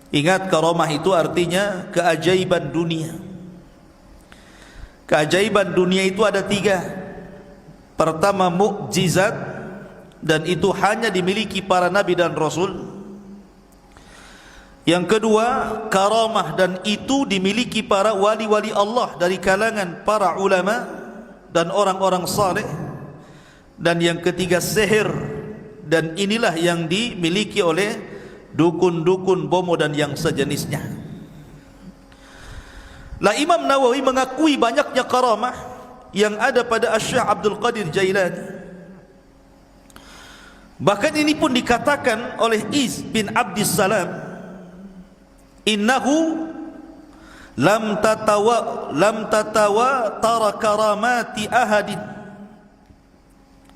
Ingat, karamah itu artinya keajaiban dunia. Keajaiban dunia itu ada 3. Pertama, mukjizat, dan itu hanya dimiliki para nabi dan rasul. Yang kedua, karamah, dan itu dimiliki para wali-wali Allah dari kalangan para ulama dan orang-orang saleh. Dan yang ketiga, sihir, dan inilah yang dimiliki oleh dukun-dukun, bomo dan yang sejenisnya. Lah, Imam Nawawi mengakui banyaknya karamah yang ada pada Syekh Abdul Qadir Jailani. Bahkan ini pun dikatakan oleh Iz bin Abdissalam, innahu lam tatawa tara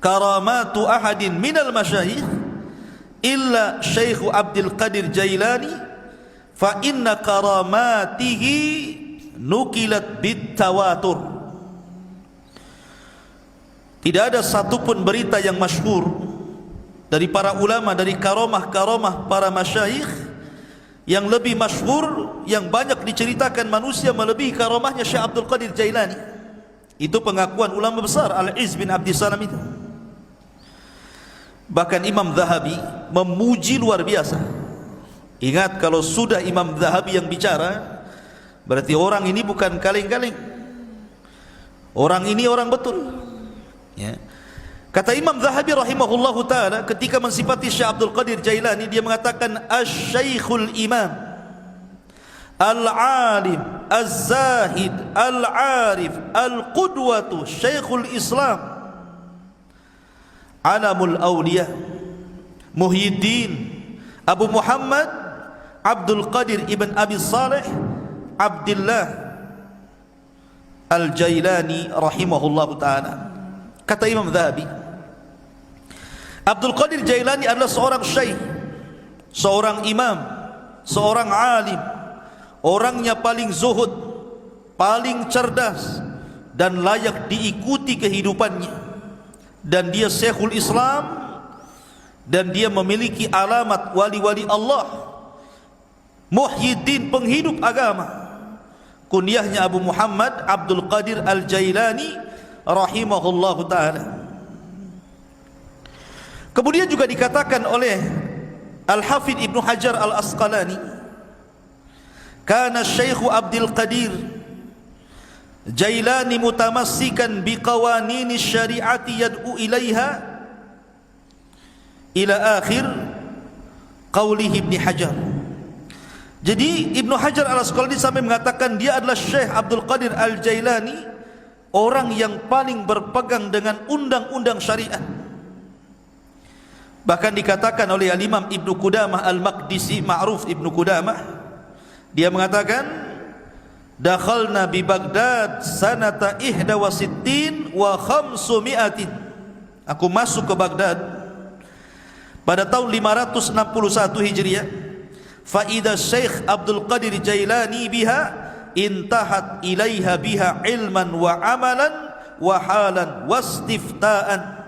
karamatu ahadin minal masyayikh illa Syekh Abdul Qadir Jailani, fa inna karamatihi nukilat bitawatur. Tidak ada satupun berita yang masyhur dari para ulama dari karamah-karamah para masyayikh yang lebih masyhur, yang banyak diceritakan manusia melebihi karamahnya Syekh Abdul Qadir Jailani. Itu pengakuan ulama besar Al-Izz bin Abdissalam itu. Bahkan Imam Zahabi memuji luar biasa. Ingat, kalau sudah Imam Zahabi yang bicara, berarti orang ini bukan kaleng-kaleng. Orang ini orang betul, ya. Kata Imam Zahabi rahimahullahu ta'ala ketika mensifati Syekh Abdul Qadir Jailani, dia mengatakan Asy-Syaikhul Imam Al-Alim Az-Zahid Al-Arif Al-Qudwatu Syekhul Islam Alamul Awliya Muhyiddin Abu Muhammad Abdul Qadir Ibn Abi Saleh Abdullah Al-Jailani rahimahullahu ta'ala. Kata Imam Zahabi, Abdul Qadir Jailani adalah seorang syekh, seorang imam, seorang alim, orangnya paling zuhud, paling cerdas, dan layak diikuti kehidupannya. Dan dia Syekhul Islam, dan dia memiliki alamat wali-wali Allah, Muhyiddin, penghidup agama. Kunyahnya Abu Muhammad Abdul Qadir Al-Jailani rahimahullahu ta'ala. Kemudian juga dikatakan oleh Al-Hafidh Ibnu Hajar Al-Asqalani, kana Syekhu Abdul Qadir Jailani mutamassikan biqawanini syari'ati yad'u ilaiha ila akhir qawlihi Ibnu Hajar. Jadi Ibnu Hajar Al-Asqalani sampai mengatakan dia adalah Syekh Abdul Qadir Al-Jailani, orang yang paling berpegang dengan undang-undang syariat. Bahkan dikatakan oleh Al-Imam Ibnu Qudamah Al-Maqdisi, ma'ruf Ibnu Qudamah, dia mengatakan dakhalna bi Baghdad sanata 61 wa 500. Aku masuk ke Baghdad pada tahun 561 Hijriah. Fa idza Syekh Abdul Qadir Jailani biha intahat ilaiha biha ilman wa amalan wa halan wastifta'an.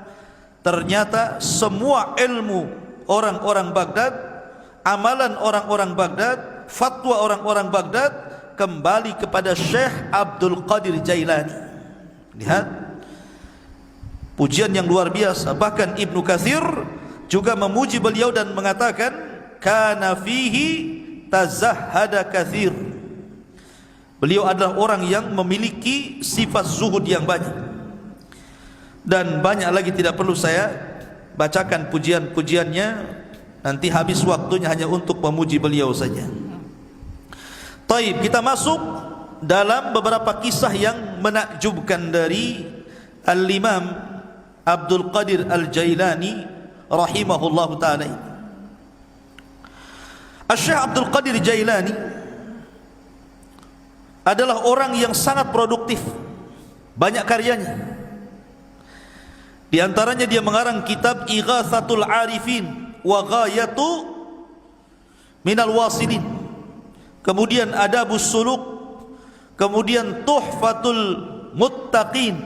Ternyata semua ilmu orang-orang Baghdad, amalan orang-orang Baghdad, fatwa orang-orang Baghdad kembali kepada Syekh Abdul Qadir Jailani. Lihat pujian yang luar biasa. Bahkan Ibnu Katsir juga memuji beliau dan mengatakan kana fihi tazahhada katsir. Beliau adalah orang yang memiliki sifat zuhud yang banyak. Dan banyak lagi tidak perlu saya bacakan pujian-pujiannya, nanti habis waktunya hanya untuk memuji beliau saja. Taib, kita masuk dalam beberapa kisah yang menakjubkan dari Al-Imam Abdul Qadir Al-Jailani rahimahullahu ta'ala. Syekh Abdul Qadir Jailani adalah orang yang sangat produktif, banyak karyanya. Di antaranya dia mengarang kitab Ighatsatul Arifin wa Ghayatu Minal Wasilin, kemudian Adabus Suluk, kemudian Tuhfatul Muttaqin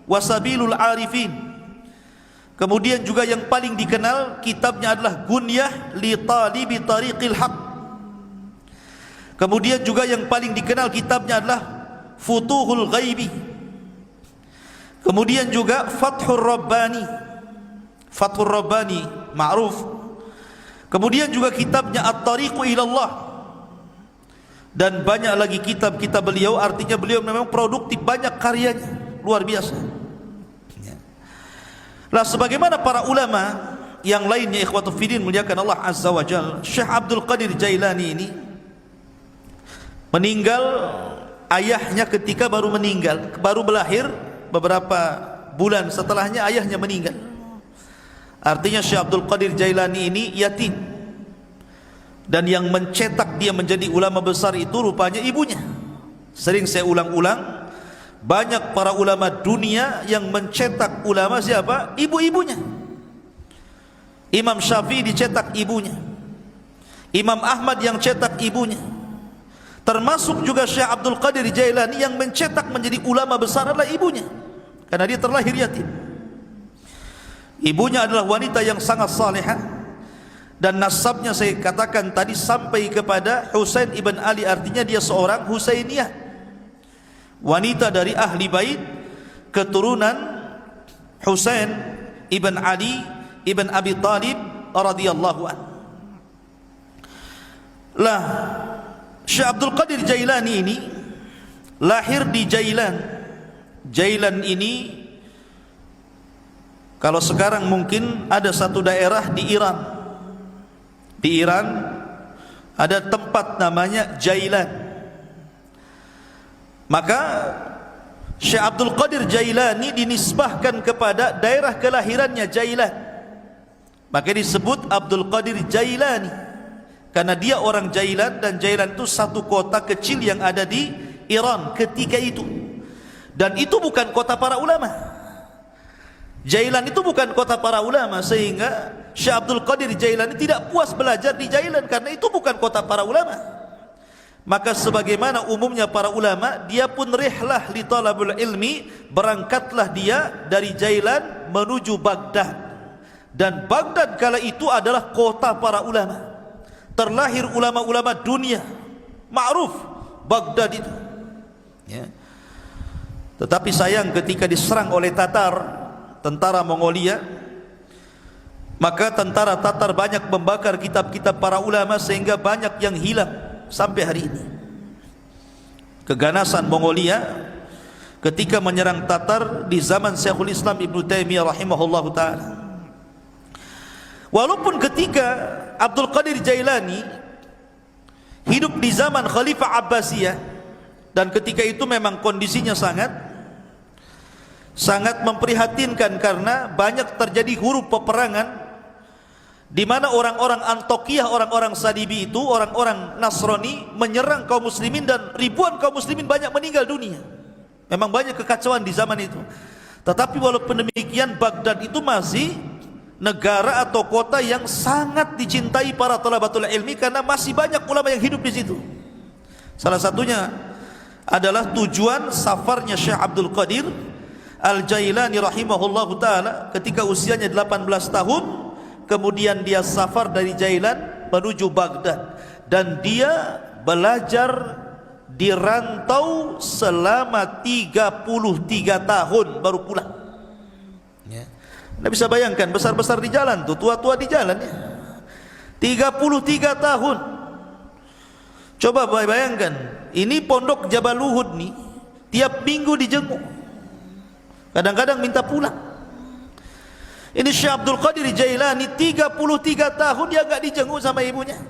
wa Sabilul Arifin, kemudian juga yang paling dikenal kitabnya adalah Gunyah li Talibi Tariqil Haq. Kemudian juga yang paling dikenal kitabnya adalah Futuhul Ghaibi. Kemudian juga Fathur Rabbani. Fathur Rabbani ma'ruf. Kemudian juga kitabnya At-Tariqu Ilallah. Dan banyak lagi kitab-kitab beliau. Artinya beliau memang produktif, banyak karyanya, luar biasa. Lah sebagaimana para ulama yang lainnya, ikhwatu fiddin muliakan Allah Azza wa Jalla, Syekh Abdul Qadir Jailani ini meninggal, ayahnya ketika baru meninggal, baru melahir, beberapa bulan setelahnya ayahnya meninggal. Artinya Syekh Abdul Qadir Jailani ini yatim. Dan yang mencetak dia menjadi ulama besar itu rupanya ibunya. Sering saya ulang-ulang, banyak para ulama dunia yang mencetak ulama siapa? Ibu-ibunya. Imam Syafi'i dicetak ibunya, Imam Ahmad yang cetak ibunya. Termasuk juga Syekh Abdul Qadir Jailani yang mencetak menjadi ulama besar adalah ibunya, karena dia terlahir yatim. Ibunya adalah wanita yang sangat salihah, dan nasabnya saya katakan tadi sampai kepada Husain ibn Ali. Artinya dia seorang Husainiyah, wanita dari ahli bait, keturunan Husain ibn Ali ibn Abi Talib radhiyallahu anhu. Lah Syekh Abdul Qadir Jailani ini lahir di Jailan. Jailan ini kalau sekarang mungkin ada satu daerah di Iran. Di Iran ada tempat namanya Jailan. Maka Syekh Abdul Qadir Jailani dinisbahkan kepada daerah kelahirannya Jailan. Maka disebut Abdul Qadir Jailani, karena dia orang Jailan, dan Jailan itu satu kota kecil yang ada di Iran ketika itu. Dan itu bukan kota para ulama. Jailan itu bukan kota para ulama, sehingga Syekh Abdul Qadir Jailani tidak puas belajar di Jailan karena itu bukan kota para ulama. Maka sebagaimana umumnya para ulama, dia pun rihlah li talabul ilmi, berangkatlah dia dari Jailan menuju Baghdad. Dan Baghdad kala itu adalah kota para ulama. Terlahir ulama-ulama dunia, ma'ruf Baghdad itu, ya. Tetapi sayang ketika diserang oleh Tatar, tentara Mongolia, maka tentara Tatar banyak membakar kitab-kitab para ulama sehingga banyak yang hilang sampai hari ini. Keganasan Mongolia ketika menyerang Tatar di zaman Syekhul Islam Ibnu Taimiyah rahimahullahu taala. Walaupun ketika Abdul Qadir Jailani hidup di zaman Khalifah Abbasiyah, dan ketika itu memang kondisinya sangat memprihatinkan karena banyak terjadi huru peperangan, di mana orang-orang Antokiyah, orang-orang Sadibi itu, orang-orang Nasrani menyerang kaum muslimin, dan ribuan kaum muslimin banyak meninggal dunia. Memang banyak kekacauan di zaman itu. Tetapi walaupun demikian, Baghdad itu masih negara atau kota yang sangat dicintai para thalabatul ilmi karena masih banyak ulama yang hidup di situ. Salah satunya adalah tujuan safarnya Syekh Abdul Qadir Al-Jailani rahimahullahu taala ketika usianya 18 tahun. Kemudian dia safar dari Jailan menuju Baghdad, dan dia belajar di rantau selama 33 tahun baru pulang, ya. Anda bisa bayangkan, besar-besar di jalan tuh, tua-tua di jalan ya. 33 tahun. Coba bayangkan, ini pondok Jabal Uhud nih, tiap minggu dijenguk, kadang-kadang minta pulang. Ini Syekh Abdul Qadir Jailani 33 tahun dia enggak dijenguk sama ibunya.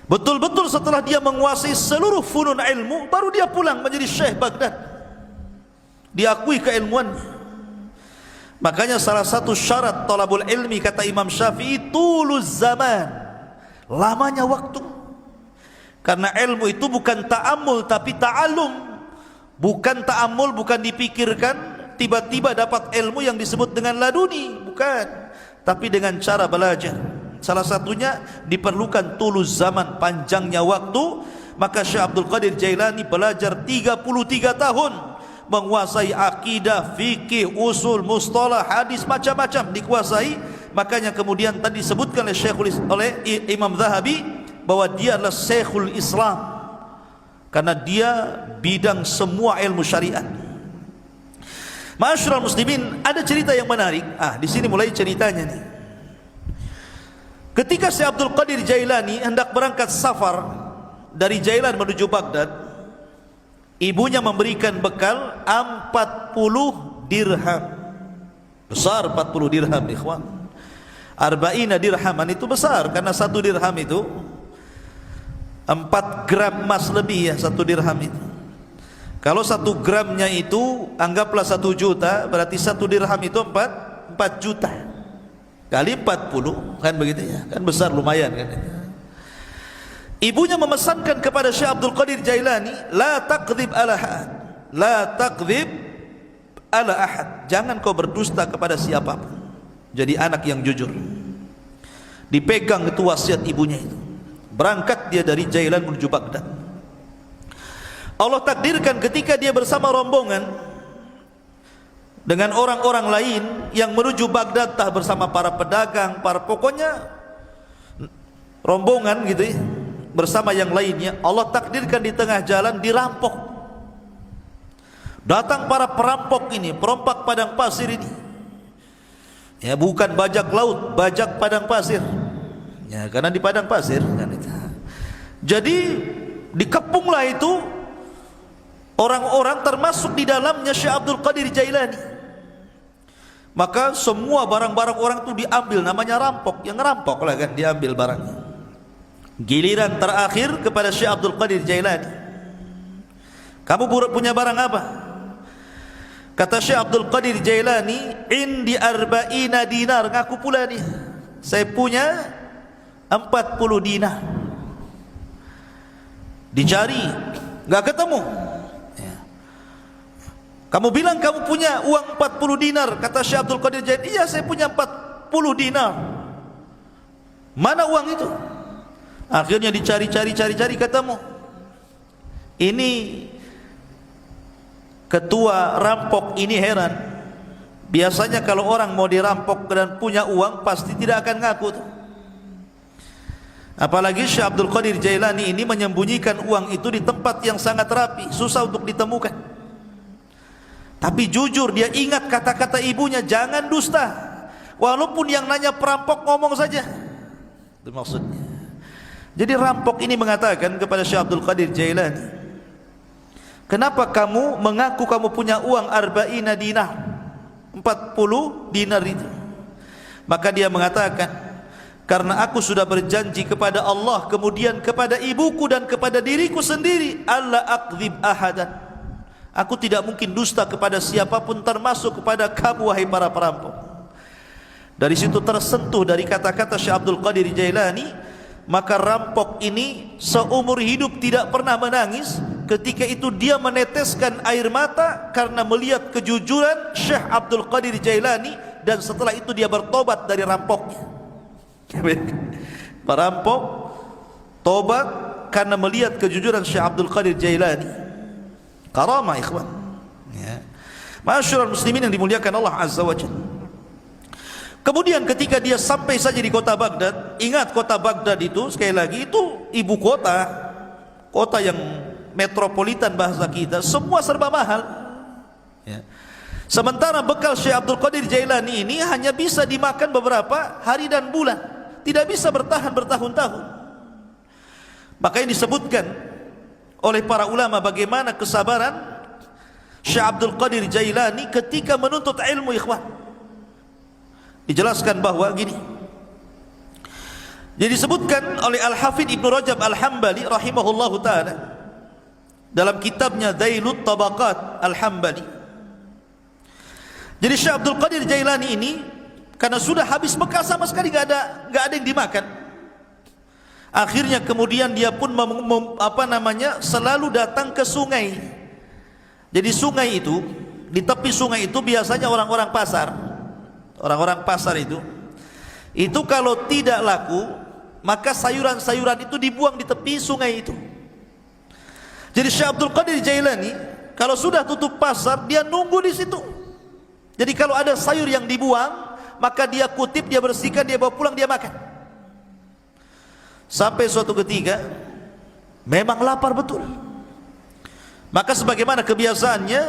Betul-betul setelah dia menguasai seluruh funun ilmu, baru dia pulang menjadi Syekh Baghdad, diakui keilmuannya. Makanya salah satu syarat talabul ilmi kata Imam Syafi'i, tuluz zaman, lamanya waktu. Karena ilmu itu bukan ta'ammul tapi ta'allum. Bukan ta'ammul, bukan dipikirkan tiba-tiba dapat ilmu yang disebut dengan laduni, bukan, tapi dengan cara belajar. Salah satunya diperlukan tuluz zaman, panjangnya waktu. Maka Syekh Abdul Qadir Jailani belajar 33 tahun, menguasai akidah, fikih, usul, mustalah, hadis, macam-macam dikuasai. Makanya kemudian tadi disebutkan oleh Imam Zahabi, bahwa dia adalah Syekhul Islam karena dia bidang semua ilmu syariat. Ma'asyiral muslimin, ada cerita yang menarik. Di sini mulai ceritanya nih. Ketika Syekh Abdul Qadir Jailani hendak berangkat safar dari Jailan menuju Baghdad, ibunya memberikan bekal 40 dirham. Besar 40 dirham, ikhwan. Arba'ina dirhaman itu besar, karena 1 dirham itu 4 gram emas lebih ya, 1 dirham itu. Kalau 1 gramnya itu anggaplah 1 juta, berarti 1 dirham itu 4 juta kali 40, kan begitu ya, kan besar, lumayan kan. Ibunya memesankan kepada Syekh Abdul Qadir Jailani, la taqdzib ala ahad, la taqdzib ala ahad, jangan kau berdusta kepada siapapun, jadi anak yang jujur. Dipegang itu wasiat ibunya itu. Berangkat dia dari Jailan menuju Baghdad. Allah takdirkan ketika dia bersama rombongan dengan orang-orang lain yang menuju Baghdad, tah bersama para pedagang, pokoknya rombongan gitu ya, bersama yang lainnya, Allah takdirkan di tengah jalan dirampok. Datang para perampok ini, perompak padang pasir ini. Ya, bukan bajak laut, bajak padang pasir. Ya, karena di padang pasir kan itu. Jadi dikepunglah itu orang-orang, termasuk di dalamnya Syekh Abdul Qadir Jailani. Maka semua barang-barang orang itu diambil, namanya rampok. Yang ngerampok lah kan, diambil barangnya. Giliran terakhir kepada Syekh Abdul Qadir Jailani. Kamu punya barang apa? Kata Syekh Abdul Qadir Jailani, indi arba'ina dinar. Ngaku pula nih, saya punya 40 dinar. Dicari, nggak ketemu. Kamu bilang kamu punya uang 40 dinar. Kata Syekh Abdul Qadir Jailani, iya saya punya 40 dinar. Mana uang itu? Akhirnya dicari-cari ketemu. Ini ketua rampok ini heran. Biasanya kalau orang mau dirampok dan punya uang, pasti tidak akan ngaku tuh. Apalagi Syekh Abdul Qadir Jailani ini menyembunyikan uang itu di tempat yang sangat rapi, susah untuk ditemukan. Tapi jujur dia ingat kata-kata ibunya, jangan dusta. Walaupun yang nanya perampok ngomong saja. Itu maksudnya. Jadi rampok ini mengatakan kepada Syekh Abdul Qadir Jailani, kenapa kamu mengaku kamu punya uang arba'ina dinar, 40 dinar itu? Maka dia mengatakan, karena aku sudah berjanji kepada Allah, kemudian kepada ibuku dan kepada diriku sendiri, alla aqdzib ahadan, aku tidak mungkin dusta kepada siapapun, termasuk kepada kamu wahai para perampok. Dari situ tersentuh dari kata-kata Syekh Abdul Qadir Jailani, maka rampok ini seumur hidup tidak pernah menangis. Ketika itu dia meneteskan air mata karena melihat kejujuran Syekh Abdul Qadir Jailani, dan setelah itu dia bertobat dari rampoknya. Perampok tobat karena melihat kejujuran Syekh Abdul Qadir Jailani. Karamah ikhwan ya. Ma'asyiral muslimin yang dimuliakan Allah Azza wa Jalla. Kemudian ketika dia sampai saja di kota Baghdad, ingat kota Baghdad itu sekali lagi itu ibu kota, kota yang metropolitan bahasa kita, semua serba mahal ya. Sementara bekal Syekh Abdul Qadir Jailani ini hanya bisa dimakan beberapa hari dan bulan, tidak bisa bertahan bertahun-tahun. Makanya disebutkan oleh para ulama bagaimana kesabaran Syekh Abdul Qadir Jailani ketika menuntut ilmu, ikhwan. Dijelaskan bahwa gini, jadi disebutkan oleh Al-Hafidh Ibnu Rajab Al-Hambali rahimahullahu ta'ala dalam kitabnya Dhailut Tabaqat Al-Hambali. Jadi Syekh Abdul Qadir Jailani ini karena sudah habis bekal sama sekali, nggak ada yang dimakan. Akhirnya kemudian dia pun selalu datang ke sungai. Jadi sungai itu, di tepi sungai itu biasanya orang-orang pasar. Orang-orang pasar itu kalau tidak laku, maka sayuran-sayuran itu dibuang di tepi sungai itu. Jadi Syekh Abdul Qadir Jailani kalau sudah tutup pasar, dia nunggu di situ. Jadi kalau ada sayur yang dibuang, maka dia kutip, dia bersihkan, dia bawa pulang, dia makan. Sampai suatu ketika memang lapar betul. Maka sebagaimana kebiasaannya,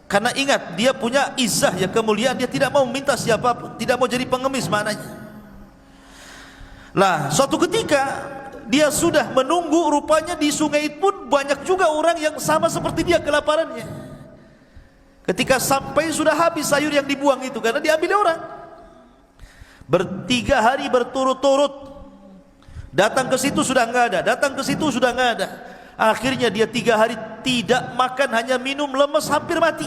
karena ingat dia punya izzah ya, kemuliaan, dia tidak mau minta siapapun, tidak mau jadi pengemis maknanya. Lah, suatu ketika dia sudah menunggu, rupanya di sungai pun banyak juga orang yang sama seperti dia kelaparannya. Ketika sampai sudah habis sayur yang dibuang itu karena diambil orang. 3 hari berturut-turut datang ke situ sudah enggak ada, datang ke situ sudah enggak ada. Akhirnya dia 3 hari tidak makan, hanya minum, lemes, hampir mati.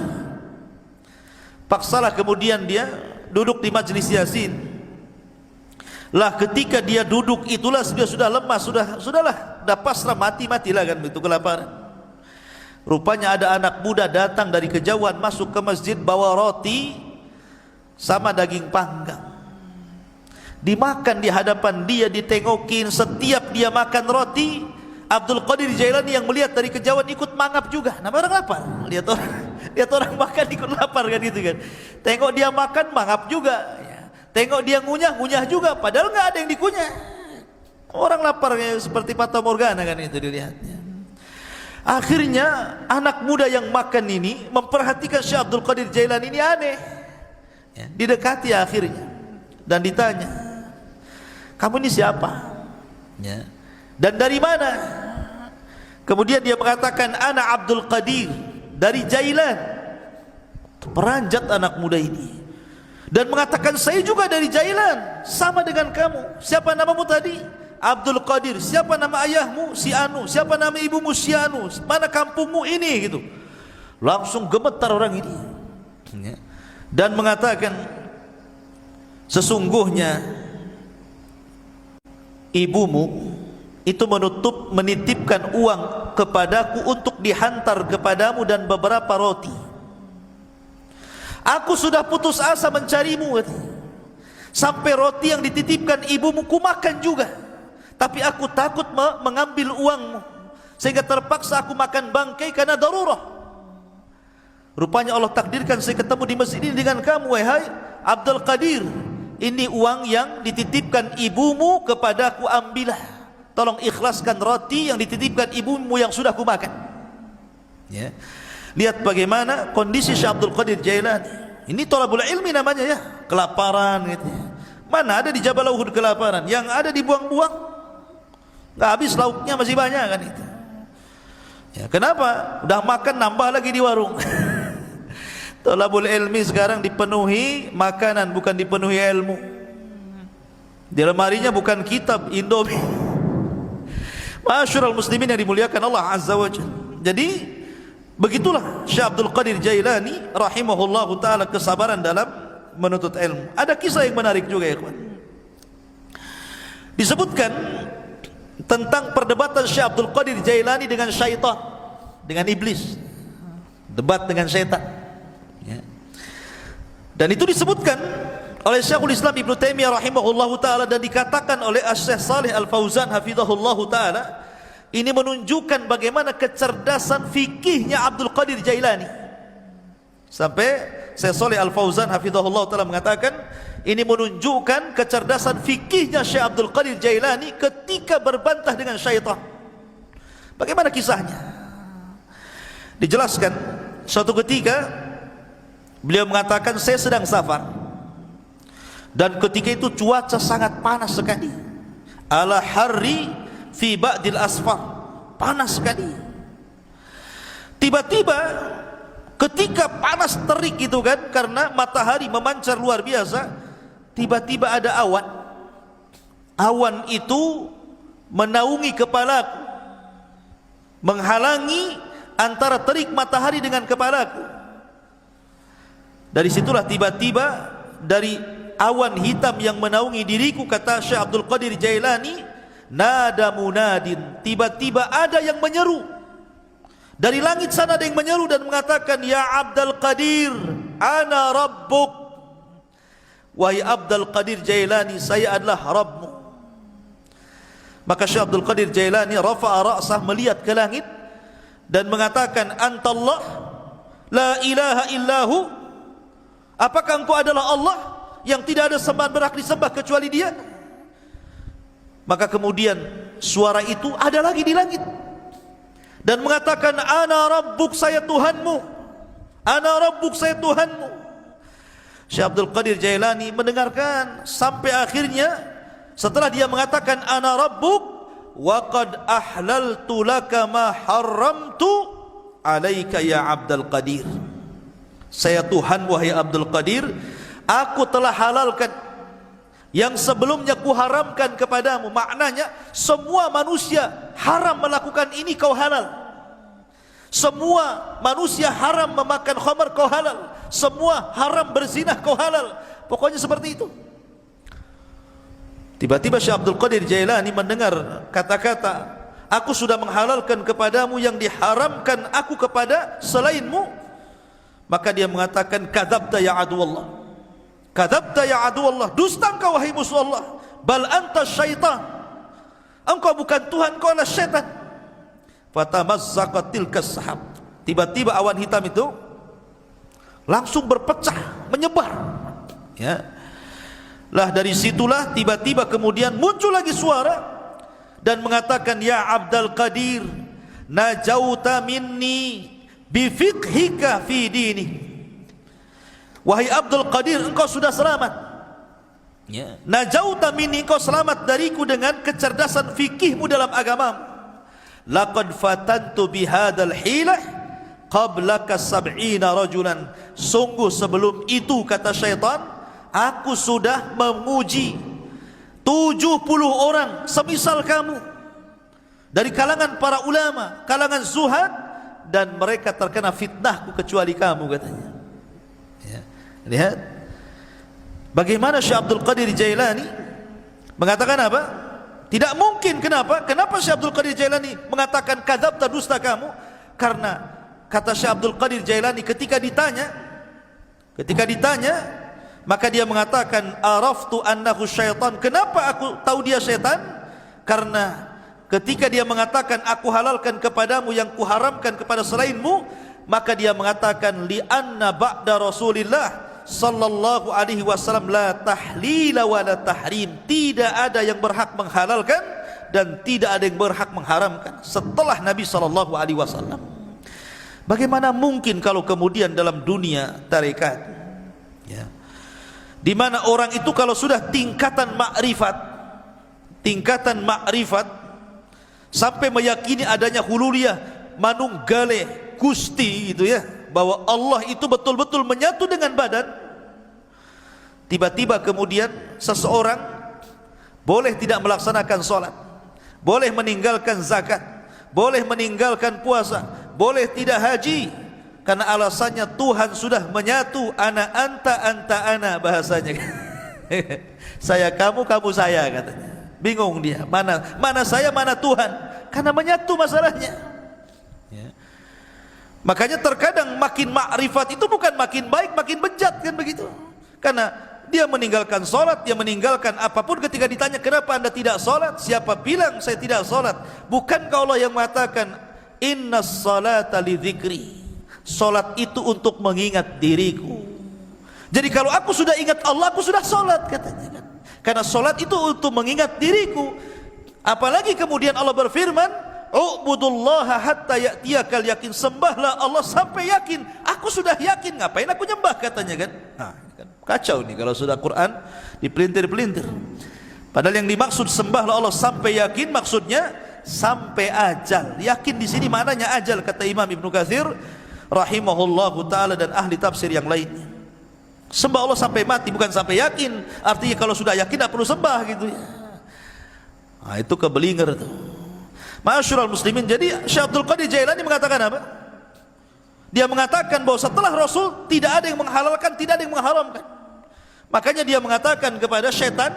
Paksalah kemudian dia duduk di majelis Yasin. Lah ketika dia duduk itulah dia sudah lemas, sudahlah, dah pasrah, matilah kan begitu kelaparan. Rupanya ada anak muda datang dari kejauhan masuk ke masjid bawa roti sama daging panggang. Dimakan di hadapan dia, ditengokin. Setiap dia makan roti, Abdul Qadir Jailani yang melihat dari kejauhan ikut mangap juga. Nama orang lapar. Lihat orang makan ikut lapar kan gitu kan. Tengok dia makan mangap juga. Tengok dia ngunyah juga. Padahal nggak ada yang dikunyah. Orang lapar seperti Fata Morgana kan itu dilihatnya. Akhirnya anak muda yang makan ini memperhatikan Syekh Abdul Qadir Jailani ini aneh. Didekati akhirnya dan ditanya, kamu ini siapa? Ya. Dan dari mana? Kemudian dia mengatakan, ana Abdul Qadir dari Jailan. Peranjat anak muda ini dan mengatakan, saya juga dari Jailan, sama dengan kamu. Siapa namamu tadi? Abdul Qadir. Siapa nama ayahmu? Si Anu. Siapa nama ibumu? Si Anu. Mana kampungmu ini? Gitu. Langsung gemetar orang ini dan mengatakan, sesungguhnya ibumu itu menitipkan uang kepadaku untuk dihantar kepadamu dan beberapa roti. Aku sudah putus asa mencarimu, sampai roti yang dititipkan ibumu ku makan juga, tapi aku takut mengambil uangmu, sehingga terpaksa aku makan bangkai karena darurah. Rupanya Allah takdirkan saya ketemu di masjid ini dengan kamu, wahai Abdul Qadir. Ini uang yang dititipkan ibumu kepadaku, ambillah. Tolong ikhlaskan roti yang dititipkan ibumu yang sudah kumakan. Ya. Lihat bagaimana kondisi Syekh Abdul Qadir Jailani. Ini thalabul ilmi namanya ya, kelaparan gitu. Mana ada di Jabal Uhud kelaparan, yang ada dibuang-buang. Enggak habis lauknya masih banyak kan itu. Ya, kenapa? Udah makan nambah lagi di warung. Thalabul ilmi sekarang dipenuhi makanan, bukan dipenuhi ilmu. Di lemarinya bukan kitab, Indomie. Ma'asyiral muslimin yang dimuliakan Allah Azza wa Jalla. Jadi begitulah Syekh Abdul Qadir Jailani rahimahullahu taala, kesabaran dalam menuntut ilmu. Ada kisah yang menarik juga ya kawan. Disebutkan tentang perdebatan Syekh Abdul Qadir Jailani dengan syaitan, dengan iblis. Debat dengan syaitan. Ya. Dan itu disebutkan oleh Syekhul Islam Ibnu Taimiyah rahimahullahu taala dan dikatakan oleh Asy-Syaikh Shalih Al-Fauzan hafizahullahu taala, ini menunjukkan bagaimana kecerdasan fikihnya Abdul Qadir Jailani. Sampai Syekh Shalih Al-Fauzan hafizahullahu taala mengatakan, ini menunjukkan kecerdasan fikihnya Syekh Abdul Qadir Jailani ketika berbantah dengan syaitan. Bagaimana kisahnya? Dijelaskan, suatu ketika beliau mengatakan, saya sedang safar. Dan ketika itu cuaca sangat panas sekali. Ala harri fi ba'dil asfar. Panas sekali. Tiba-tiba ketika panas terik itu kan, karena matahari memancar luar biasa, tiba-tiba ada awan. Awan itu menaungi kepalaku, menghalangi antara terik matahari dengan kepalaku. Dari situlah tiba-tiba dari awan hitam yang menaungi diriku, kata Syekh Abdul Qadir Jailani, nada munadin, tiba-tiba ada yang menyeru dari langit sana, ada yang menyeru dan mengatakan, ya Abdul Qadir, ana rabbuk. Wahai Abdul Qadir Jailani, saya adalah Rabbmu. Maka Syekh Abdul Qadir Jailani rafa'a ra'sah, melihat ke langit dan mengatakan, antallah la ilaha illahu. Apakah engkau adalah Allah yang tidak ada sembahan berhak disembah kecuali Dia? Maka kemudian suara itu ada lagi di langit dan mengatakan, ana rabbuk, saya Tuhanmu, ana rabbuk, saya Tuhanmu. Syekh Abdul Qadir Jailani mendengarkan sampai akhirnya, setelah dia mengatakan ana rabbuk wa qad ahlaltu laka ma haramtu alaika ya Abdul Qadir, saya Tuhan wahai Abdul Qadir, aku telah halalkan yang sebelumnya kuharamkan kepadamu. Maknanya semua manusia haram melakukan ini, kau halal. Semua manusia haram memakan khamar, kau halal. Semua haram berzinah, kau halal. Pokoknya seperti itu. Tiba-tiba Syekh Abdul Qadir Jailani mendengar kata-kata, aku sudah menghalalkan kepadamu yang diharamkan aku kepada selainmu. Maka dia mengatakan, kadzabta ya aduwallah, kadzabta ya aduwallah, dusta engkau wahai musuh Allah. Bal anta syaitan, engkau bukan Tuhan, engkau adalah syaitan. Fatamazzaqat tilkas sahab, tiba-tiba awan hitam itu langsung berpecah, menyebar, ya. Lah dari situlah tiba-tiba kemudian muncul lagi suara dan mengatakan, ya Abdul Qadir, najauta minni bifiqhika fi dini, wahai Abdul Qadir, engkau sudah selamat, ya. Najauta minni, engkau selamat dariku dengan kecerdasan fikihmu dalam agamamu. Laqad fatantu bihadal hilah qablaka sab'ina rajulan, sungguh sebelum itu, kata syaitan, aku sudah menguji 70 orang semisal kamu dari kalangan para ulama, kalangan zuhad, dan mereka terkena fitnahku kecuali kamu, katanya, ya. Lihat bagaimana Syekh Abdul Qadir Jailani mengatakan apa? Tidak mungkin. Kenapa? Kenapa Syekh Abdul Qadir Jailani mengatakan kadzabta, dusta kamu? Karena kata Syekh Abdul Qadir Jailani, ketika ditanya, maka dia mengatakan, araftu annahu syaitan. Kenapa aku tahu dia syaitan? Karena ketika dia mengatakan aku halalkan kepadamu yang kuharamkan kepada selainmu, maka dia mengatakan, li anna ba'da Rasulillah sallallahu alaihi wasallam la tahlila wa la tahrim, tidak ada yang berhak menghalalkan dan tidak ada yang berhak mengharamkan setelah Nabi sallallahu alaihi wasallam. Bagaimana mungkin kalau kemudian dalam dunia tarekat, ya, di mana orang itu kalau sudah tingkatan makrifat sampai meyakini adanya hululiyah, manunggale Gusti, itu ya, bahwa Allah itu betul-betul menyatu dengan badan, tiba-tiba kemudian seseorang boleh tidak melaksanakan sholat, boleh meninggalkan zakat, boleh meninggalkan puasa, boleh tidak haji, karena alasannya Tuhan sudah menyatu, ana anta anta ana, bahasanya. Saya kamu, kamu saya, katanya. Bingung dia, mana saya, mana Tuhan, karena menyatu masalahnya, ya. Makanya terkadang makin makrifat itu bukan makin baik, makin bejat, kan begitu. Karena dia meninggalkan sholat, dia meninggalkan apapun. Ketika ditanya, kenapa anda tidak sholat? Siapa bilang saya tidak sholat? Bukankah Allah yang mengatakan, innas salata li dzikri, sholat itu untuk mengingat diriku. Jadi kalau aku sudah ingat Allah, aku sudah sholat, katanya, kan? Karena sholat itu untuk mengingat diriku. Apalagi kemudian Allah berfirman, u'budullaha hatta ya'tiyakal yakin, sembahlah Allah sampai yakin. Aku sudah yakin, ngapain aku nyembah, katanya, kan? Nah, kan kacau nih kalau sudah Quran dipelintir-pelintir. Padahal yang dimaksud sembahlah Allah sampai yakin, maksudnya sampai ajal. Yakin di sini maknanya ajal, kata Imam Ibnu Katsir rahimahullahu taala dan ahli tafsir yang lainnya. Sembah Allah sampai mati, bukan sampai yakin. Artinya kalau sudah yakin tidak perlu sembah, gitu ya. Nah, itu kebelinger tuh. Ma'asyiral muslimin, jadi Syekh Abdul Qadir Jailani mengatakan apa? Dia mengatakan bahwa setelah Rasul tidak ada yang menghalalkan, tidak ada yang mengharamkan. Makanya dia mengatakan kepada syaitan,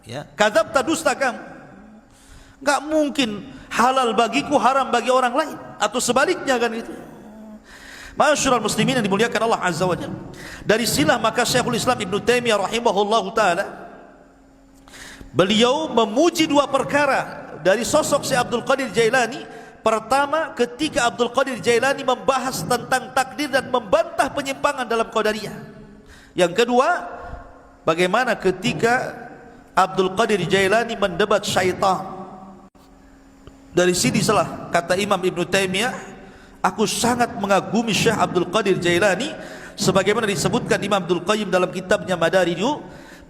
ya, kadzabta, dusta kamu. Enggak mungkin halal bagiku, haram bagi orang lain, atau sebaliknya, kan itu. Ma'asyiral muslimin yang dimuliakan Allah Azza wa Jalla. Dari silah maka Syekhul Islam Ibnu Taimiyah rahimahullahu taala, beliau memuji dua perkara dari sosok Syekh Abdul Qadir Jailani. Pertama, ketika Abdul Qadir Jailani membahas tentang takdir dan membantah penyimpangan dalam Qadariyah. Yang kedua, bagaimana ketika Abdul Qadir Jailani mendebat syaitan. Dari sini salah kata Imam Ibn Taimiyah, aku sangat mengagumi Syekh Abdul Qadir Jailani, sebagaimana disebutkan Imam Abdul Qayyim dalam kitabnya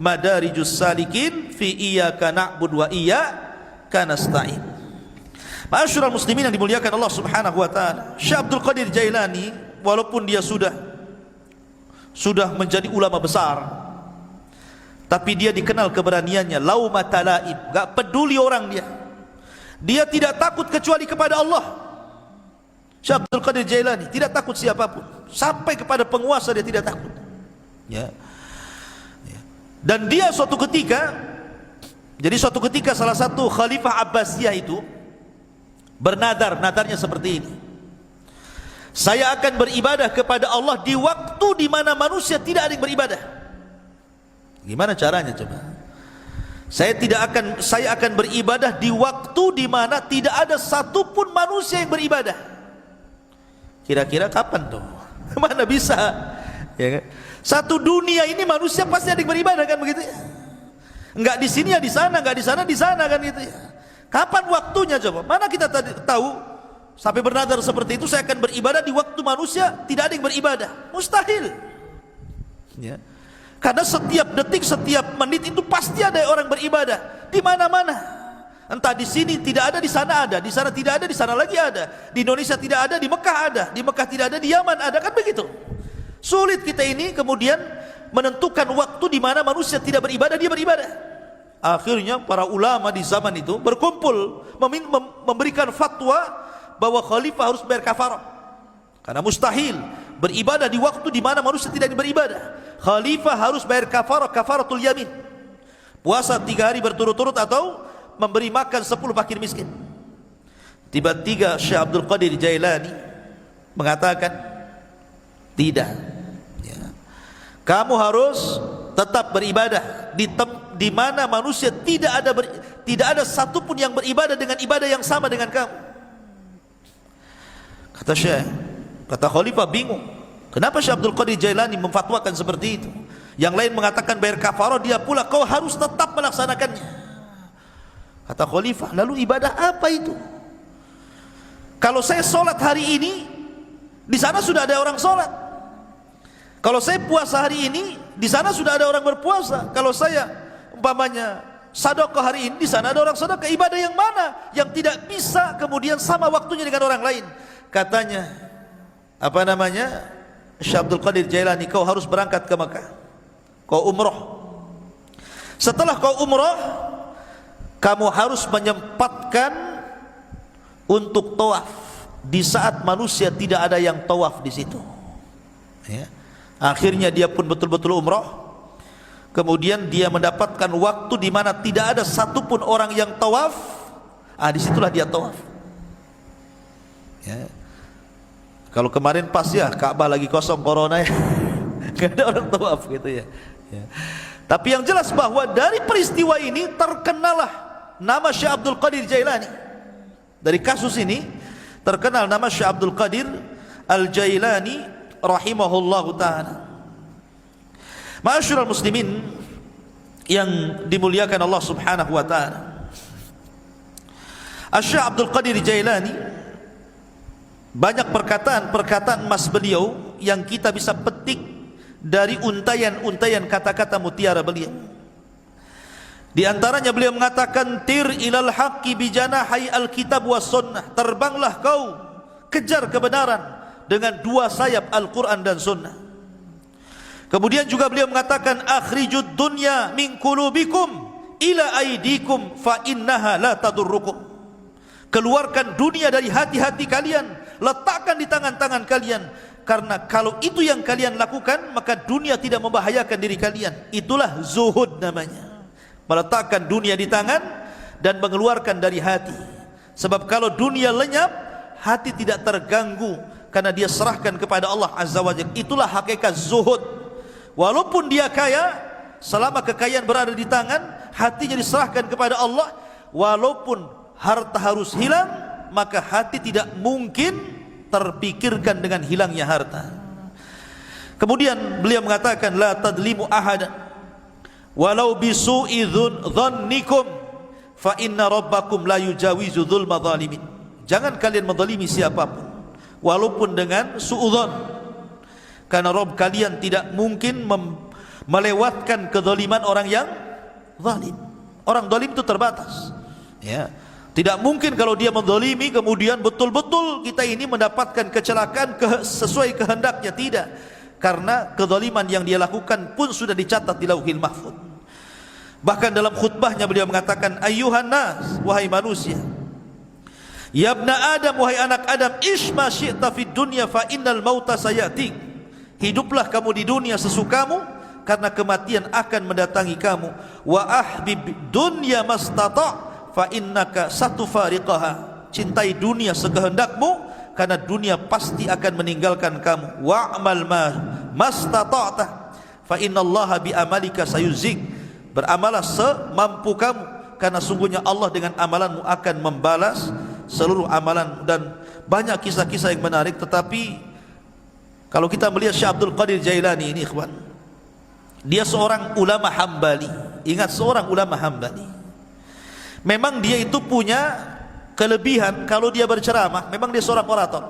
Madarijus Salikin fi iyyaka na'budu wa iyyaka nasta'in. Ma'asyiral muslimin yang dimuliakan Allah Subhanahu wa taala, Syekh Abdul Qadir Jailani walaupun dia sudah menjadi ulama besar, tapi dia dikenal keberaniannya, laumata laib, enggak peduli orang dia. Dia tidak takut kecuali kepada Allah. Syekh Abdul Qadir Jailani tidak takut siapapun, sampai kepada penguasa dia tidak takut. Ya. Dan dia suatu ketika salah satu Khalifah Abbasiyah itu bernadar, nadarnya seperti ini: saya akan beribadah kepada Allah di waktu di mana manusia tidak ada yang beribadah. Gimana caranya coba? Saya akan beribadah di waktu di mana tidak ada satupun manusia yang beribadah. Kira-kira kapan tuh? Mana bisa? Ya kan? Satu dunia ini manusia pasti ada yang beribadah kan begitu ya? Enggak di sini ya di sana, enggak di sana di sana kan gitu ya. Kapan waktunya coba? Mana kita tahu sampai bernadar seperti itu, saya akan beribadah di waktu manusia tidak ada yang beribadah. Mustahil. Ya. Karena setiap detik, setiap menit itu pasti ada orang beribadah di mana-mana. Entah di sini tidak ada, di sana ada, di sana tidak ada, di sana lagi ada. Di Indonesia tidak ada, di Mekah ada, di Mekah tidak ada, di Yaman ada, kan begitu. Sulit kita ini kemudian menentukan waktu di mana manusia tidak beribadah, dia beribadah. Akhirnya para ulama di zaman itu berkumpul memberikan fatwa bahwa khalifah harus bayar kafarah. Karena mustahil beribadah di waktu di mana manusia tidak beribadah. Khalifah harus bayar kafaratul yamin, puasa 3 hari berturut-turut atau memberi makan 10 fakir miskin. Tiba-tiba Syekh Abdul Qadir Jailani mengatakan, tidak ya. Kamu harus tetap beribadah di mana manusia tidak ada satupun yang beribadah dengan ibadah yang sama dengan kamu. Kata Khalifah bingung, kenapa Syekh Abdul Qadir Jailani memfatwakan seperti itu? Yang lain mengatakan bayar kafarah, dia pula kau harus tetap melaksanakannya. Kata Khalifah, lalu ibadah apa itu? Kalau saya sholat hari ini, di sana sudah ada orang sholat. Kalau saya puasa hari ini, di sana sudah ada orang berpuasa. Kalau saya umpamanya sedekah hari ini, di sana ada orang sedekah. Ibadah yang mana yang tidak bisa kemudian sama waktunya dengan orang lain? Katanya, Syekh Abdul Qadir Jailani, kau harus berangkat ke Mekah, kau umrah. Setelah kau umrah, kamu harus menyempatkan untuk tawaf di saat manusia tidak ada yang tawaf di situ. Ya. Akhirnya dia pun betul-betul umrah. Kemudian dia mendapatkan waktu di mana tidak ada satupun orang yang tawaf. Disitulah dia tawaf. Ya. Kalau kemarin pas ya Ka'bah lagi kosong corona ya, nggak ada orang tawaf gitu ya. Ya. Tapi yang jelas bahwa dari peristiwa ini terkenalah nama Syekh Abdul Qadir Jailani. Dari kasus ini terkenal nama Syekh Abdul Qadir Al-Jailani rahimahullahu ta'ala. Ma'asyiral muslimin yang dimuliakan Allah subhanahu wa ta'ala, Syekh Abdul Qadir Jailani banyak perkataan emas beliau yang kita bisa petik dari untayan-untayan kata-kata mutiara beliau. Di antaranya beliau mengatakan, tir ilal haqqi bijanahi alkitab was sunnah, terbanglah kau kejar kebenaran dengan 2 sayap Al-Quran dan Sunnah. Kemudian juga beliau mengatakan, akhrijud dunya min qulubikum ila aidikum fa innaha la tadurrukum. Keluarkan dunia dari hati-hati kalian, letakkan di tangan-tangan kalian, karena kalau itu yang kalian lakukan maka dunia tidak membahayakan diri kalian. Itulah zuhud namanya, meletakkan dunia di tangan dan mengeluarkan dari hati. Sebab kalau dunia lenyap, hati tidak terganggu karena dia serahkan kepada Allah Azza wa Jalla. Itulah hakikat zuhud. Walaupun dia kaya, selama kekayaan berada di tangan, hatinya diserahkan kepada Allah. Walaupun harta harus hilang, maka hati tidak mungkin terpikirkan dengan hilangnya harta. Kemudian beliau mengatakan, la tadlimu ahadan walau bisu'i dhannikum fa inna rabbakum la yujawizu dzulma zalimin. Jangan kalian menzalimi siapapun walaupun dengan suudzon, karena Rabb kalian tidak mungkin melewatkan kezaliman orang yang zalim. Orang zalim itu terbatas, ya. Tidak mungkin kalau dia menzalimi kemudian betul-betul kita ini mendapatkan kecelakaan sesuai kehendaknya, tidak. Karena kezaliman yang dia lakukan pun sudah dicatat di Lauhil Mahfuz. Bahkan dalam khutbahnya beliau mengatakan, ayyuhan nas, wahai manusia, ya ibna Adam, wahai anak Adam, ish ma syi'ta fid dunya fa innal mauta sayatik. Hiduplah kamu di dunia sesukamu, karena kematian akan mendatangi kamu. Wa ahbib dunya mastata' fa innaka satufariqaha. Cintai dunia sekehendakmu, karena dunia pasti akan meninggalkan kamu. Wa'mal mastata'ta fa innallaha bi amalika sayuzik. Beramalah semampu kamu, karena sungguhnya Allah dengan amalanmu akan membalas seluruh amalan. Dan banyak kisah-kisah yang menarik. Tetapi kalau kita melihat Syekh Abdul Qadir Jailani ini, ikhwan, dia seorang ulama Hambali. Ingat, seorang ulama Hambali. Memang dia itu punya kelebihan, kalau dia berceramah, memang dia seorang orator.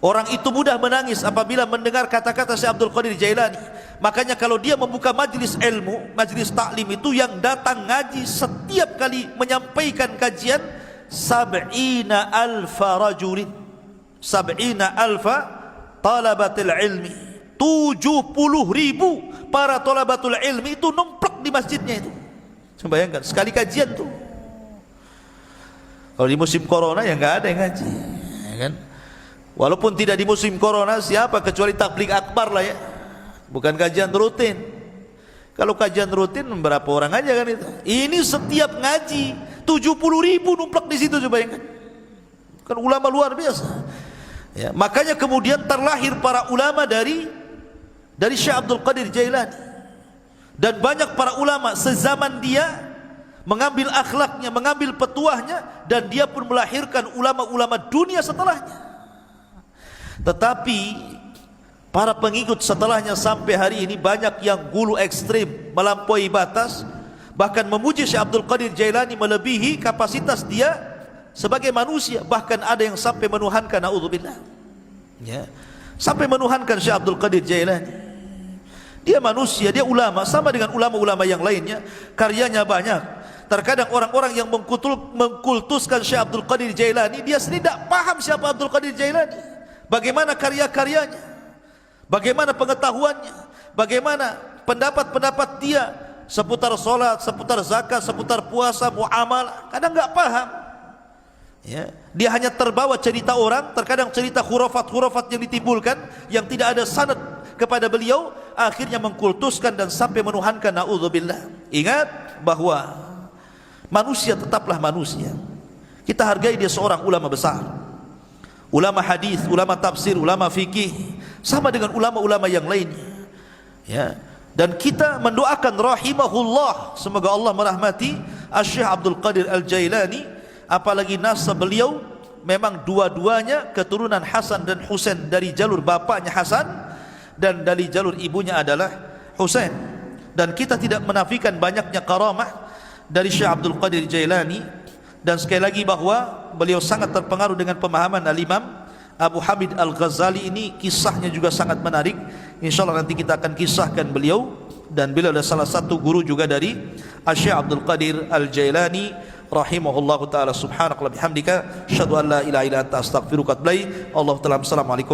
Orang itu mudah menangis apabila mendengar kata-kata Syekh Abdul Qadir Jailani. Makanya kalau dia membuka majlis ilmu, majlis taklim itu, yang datang ngaji setiap kali menyampaikan kajian 70.000 rajulin, 70.000 talabatul ilmi, 70.000 para talabatul ilmi itu numplek di masjidnya itu. Bayangkan, sekali kajian tuh. Kalau di musim corona ya nggak ada yang ngaji, ya kan? Walaupun tidak di musim corona, siapa kecuali tabligh akbar lah ya, bukan kajian rutin. Kalau kajian rutin berapa orang aja kan itu. Ini setiap ngaji 70.000 numplak di situ, coba bayangkan. Kan ulama luar biasa. Ya, makanya kemudian terlahir para ulama dari Syekh Abdul Qadir Jailani. Dan banyak para ulama sezaman dia mengambil akhlaknya, mengambil petuahnya, dan dia pun melahirkan ulama-ulama dunia setelahnya. Tetapi para pengikut setelahnya sampai hari ini banyak yang gulu ekstrim, melampaui batas, bahkan memuji Syekh Abdul Qadir Jailani melebihi kapasitas dia sebagai manusia. Bahkan ada yang sampai menuhankan, naudzubillah, ya, sampai menuhankan Syekh Abdul Qadir Jailani. Dia manusia, dia ulama, sama dengan ulama-ulama yang lainnya, karyanya banyak. Terkadang orang-orang yang mengkultuskan Syekh Abdul Qadir Jailani, dia sendiri tidak paham siapa Abdul Qadir Jailani, bagaimana karya-karyanya, bagaimana pengetahuannya, bagaimana pendapat-pendapat dia seputar solat, seputar zakat, seputar puasa, muamalah. Kadang nggak paham, ya. Dia hanya terbawa cerita orang, terkadang cerita khurafat-khurafat yang ditimbulkan, yang tidak ada sanad kepada beliau, akhirnya mengkultuskan dan sampai menuhankan, naudzubillah. Ingat bahwa manusia tetaplah manusia. Kita hargai dia seorang ulama besar, ulama hadis, ulama tafsir, ulama fikih, sama dengan ulama-ulama yang lainnya, ya. Dan kita mendoakan rahimahullah, semoga Allah merahmati Syekh Abdul Qadir Al-Jailani. Apalagi nasab beliau memang dua-duanya keturunan Hasan dan Husain, dari jalur bapaknya Hasan dan dari jalur ibunya adalah Husain. Dan kita tidak menafikan banyaknya karamah dari Syekh Abdul Qadir Jailani. Dan sekali lagi bahwa beliau sangat terpengaruh dengan pemahaman Al-Imam Abu Hamid Al-Ghazali. Ini kisahnya juga sangat menarik. InsyaAllah nanti kita akan kisahkan beliau. Dan beliau adalah salah satu guru juga dari Syekh Abdul Qadir Al-Jailani rahimahullahu ta'ala. Subhanakallah bihamdika, asyhadu an la ilaha illa anta, astaghfiruka wa atubu ilaik. Allahu ta'ala. Assalamualaikum.